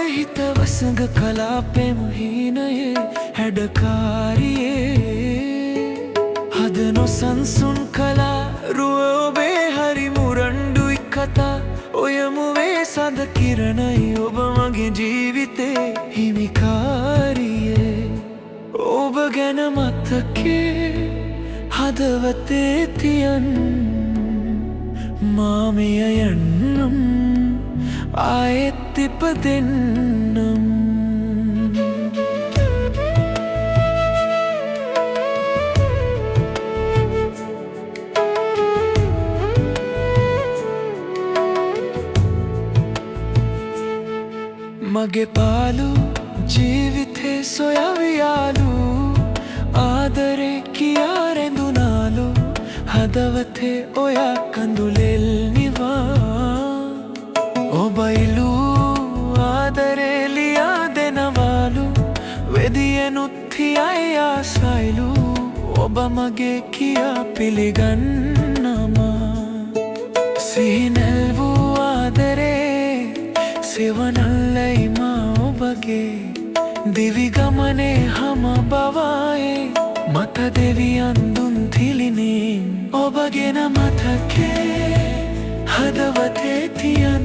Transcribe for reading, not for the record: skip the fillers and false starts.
හිත වසඟ කලාපෙම හීනයේ හැඩකාරියේ හද නොසන්සුන් කලා රුව ඔබේ හරි මුරණ්ඩුයි කතා ඔයමුවේ සඳ කිරණයි ඔබ මගේ ජීවිතේ හිමිකාරියේ ඔබ ගැන මතකේ හදවතේ තියන් මාමිය යන්නම් ආයෙත් ඉපදෙන්නම් මගේ පාලු ජීවිතේ සොයවියාලු ආදරේ කියා රැඳුනාලු හදවතේ ඔයා කඳුලෙල් නිවා ඔබ ඉලූ ආදරේ ලියා දෙනවාලු වෙදියෙනුත් හියයි ආසයිලු ඔබ මගේ කියා පිළිගන්නවා සිහිනැල් වූ ආදරේ සෙවනල්ලයි මා ඔබගේ දිවි ගමනේ හම බවායේ මත දෙවියන් දුන් තිලිනේ ඔබ ගෙන මතකේ හදවතේ තියන්